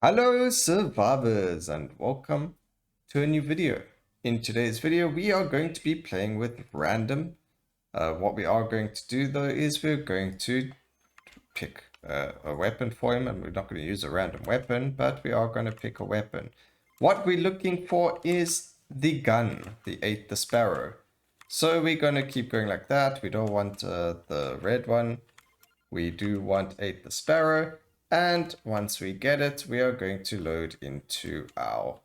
Hello survivors and welcome to a new video. In today's video we are going to be playing with random. What we are going to do though is we're going to pick a weapon for him, and we're not going to use a random weapon, but we are going to pick a weapon. What we're looking for is the gun, the Sparrow. So we're going to keep going like that. We don't want the red one. We do want the Sparrow. And once we get it, we are going to load into our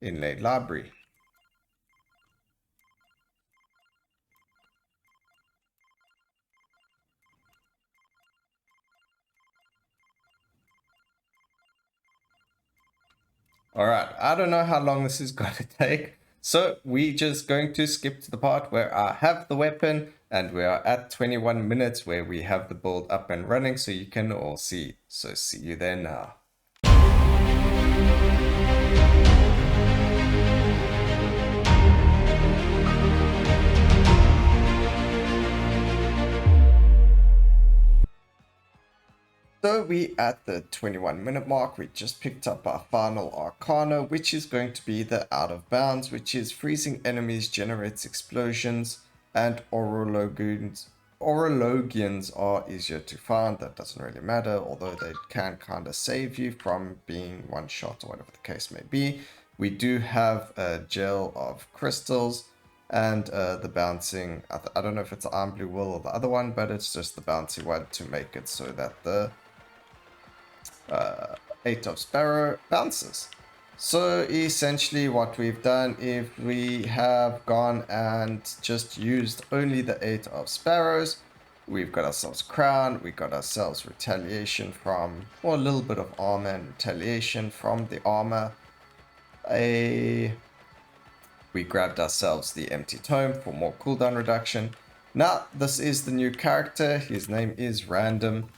inlaid library. All right, I don't know how long this is going to take. So we're just going to skip to the part where I have the weapon, and we are at 21 minutes where we have the build up and running, so you can all see. So see you there now. So we at the 21-minute mark, we just picked up our final arcana, which is going to be the out of bounds, which is freezing enemies generates explosions, and Orologians are easier to find. That doesn't really matter, although they can kind of save you from being one shot or whatever the case may be. We do have a gel of crystals and the bouncing. I don't know if it's the iron blue wool or the other one, but it's just the bouncy one to make it so that the 8 of Sparrow bounces. So essentially what we've done, if we have gone and just used only the 8 of Sparrows, we've got ourselves crown, we got ourselves retaliation from, or a little bit of armor and retaliation from the armor. We grabbed ourselves the empty tome for more cooldown reduction. Now this is the new character, his name is Random.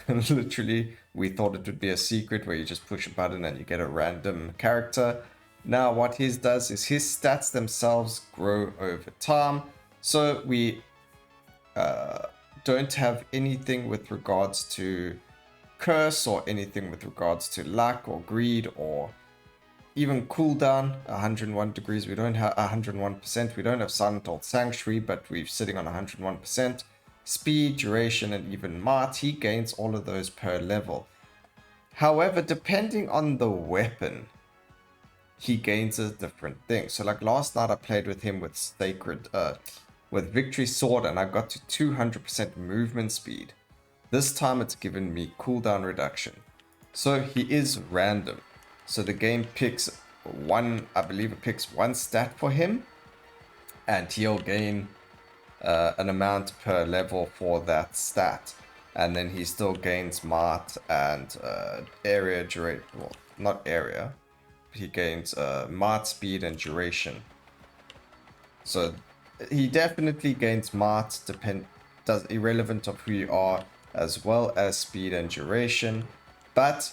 Literally, we thought it would be a secret where you just push a button and you get a random character. Now what his does is his stats themselves grow over time. So we don't have anything with regards to curse or anything with regards to luck or greed or even cooldown. 101 degrees, we don't have 101%. We don't have Silent Old Sanctuary, but we're sitting on 101%. Speed, duration, and even might, he gains all of those per level. However, depending on the weapon, he gains a different thing. So like last night I played with him with with Victory Sword, and I got to 200% movement speed. This time it's given me cooldown reduction. So he is random. So the game picks one, I believe it picks one stat for him, and he'll gain an amount per level for that stat, and then he still gains might and area duration. Well, not area, he gains might, speed, and duration. So he definitely gains might, does irrelevant of who you are, as well as speed and duration. But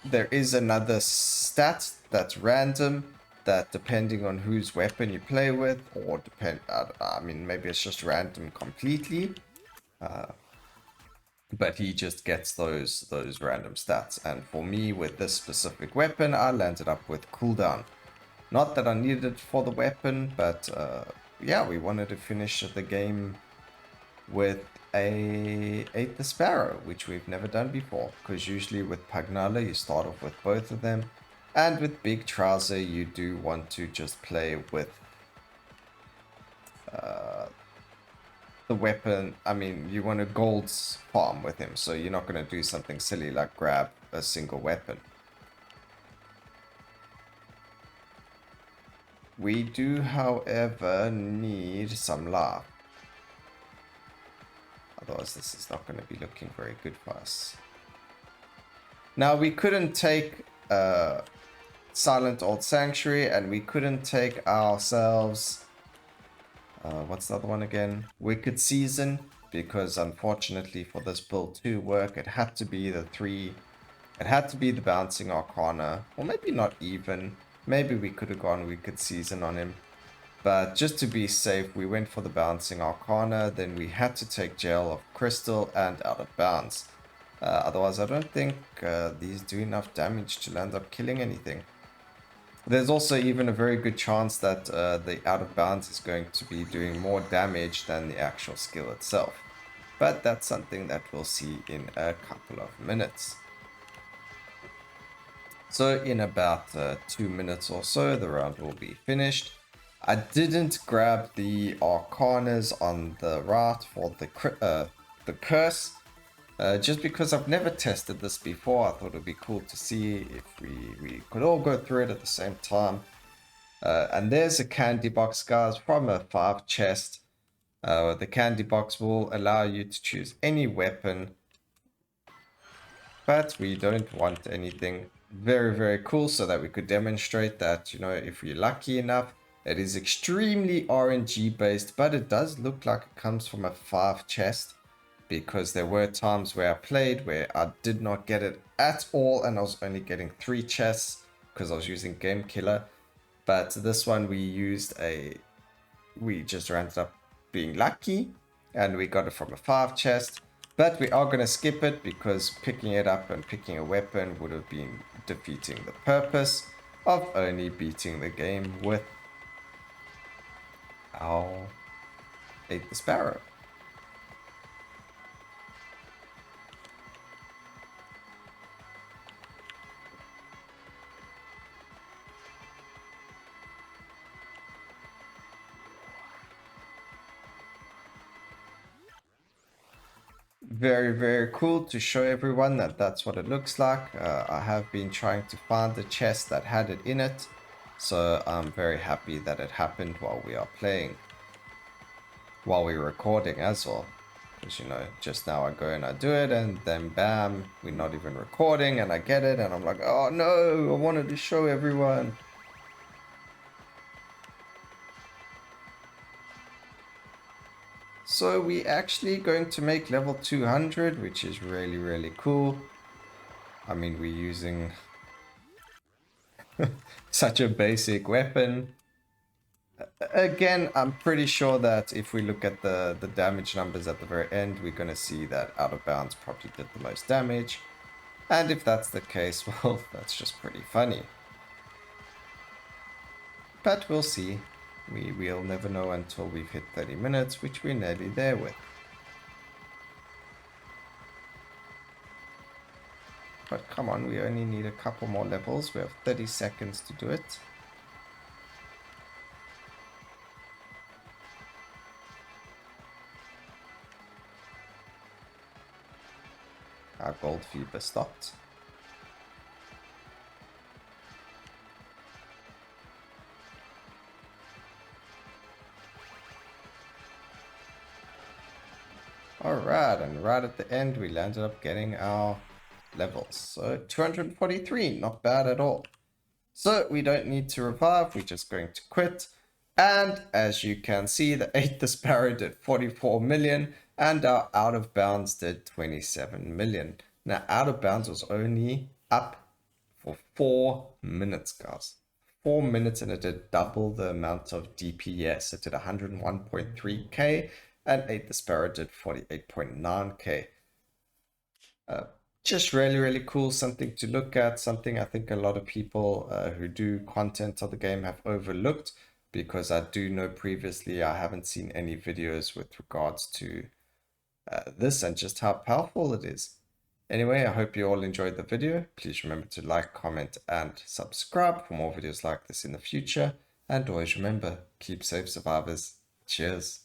there is another stat that's random, that depending on whose weapon you play with, or I mean, maybe it's just random completely, but he just gets those random stats. And for me, with this specific weapon, I landed up with cooldown. Not that I needed it for the weapon, but yeah, we wanted to finish the game with a 8 the Sparrow, which we've never done before, because usually with Pagnala you start off with both of them. And with Big Trouser, you do want to just play with the weapon. I mean, you want to gold farm with him, so you're not going to do something silly like grab a single weapon. We do, however, need some life. Otherwise, this is not going to be looking very good for us. Now, we couldn't take Silent Old Sanctuary, and we couldn't take ourselves what's the other one again, Wicked Season, because unfortunately for this build to work, it had to be the bouncing arcana, or maybe not even, maybe we could have gone Wicked Season on him, but just to be safe we went for the bouncing arcana. Then we had to take Gel of Crystal and Out of Bounds. Otherwise, I don't think these do enough damage to land up killing anything. There's also even a very good chance that the out of bounds is going to be doing more damage than the actual skill itself. But that's something that we'll see in a couple of minutes. So in about 2 minutes or so, the round will be finished. I didn't grab the Arcanas on the right for the curse. Just because I've never tested this before, I thought it would be cool to see if we could all go through it at the same time. And there's a candy box, guys, from a 5 chest. The candy box will allow you to choose any weapon, but we don't want anything. Very, very cool, so that we could demonstrate that, you know, if we're lucky enough, it is extremely RNG based, but it does look like it comes from a 5 chest. Because there were times where I played where I did not get it at all, and I was only getting 3 chests because I was using Game Killer. But this one we just ended up being lucky, and we got it from a 5 chest. But we are going to skip it because picking it up and picking a weapon would have been defeating the purpose of only beating the game with our Ate the Sparrow. Very, very cool to show everyone that that's what it looks like. I have been trying to find the chest that had it in it, so I'm very happy that it happened while we are playing, while we're recording as well. Because, you know, just now I go and I do it, and then bam, we're not even recording, and I get it, and I'm like, oh no, I wanted to show everyone. So we actually going to make level 200, which is really, really cool. I mean, we're using such a basic weapon. Again, I'm pretty sure that if we look at the damage numbers at the very end, we're going to see that Out of Bounds probably did the most damage. And if that's the case, well, that's just pretty funny. But we'll see. We'll never know until we've hit 30 minutes, which we're nearly there with. But come on, we only need a couple more levels. We have 30 seconds to do it. Our gold fever stopped. Alright, and right at the end we landed up getting our levels. So 243, not bad at all. So we don't need to revive, we're just going to quit. And as you can see, the Ate the Sparrow did 44 million and our Out of Bounds did 27 million. Now Out of Bounds was only up for 4 minutes, guys. 4 minutes, and it did double the amount of DPS. It did 101.3k and Ate the Sparrow did 48.9k. Just really, really cool, something to look at, something I think a lot of people who do content of the game have overlooked, because I do know previously I haven't seen any videos with regards to this and just how powerful it is. Anyway, I hope you all enjoyed the video. Please remember to like, comment, and subscribe for more videos like this in the future. And always remember, keep safe, survivors. Cheers.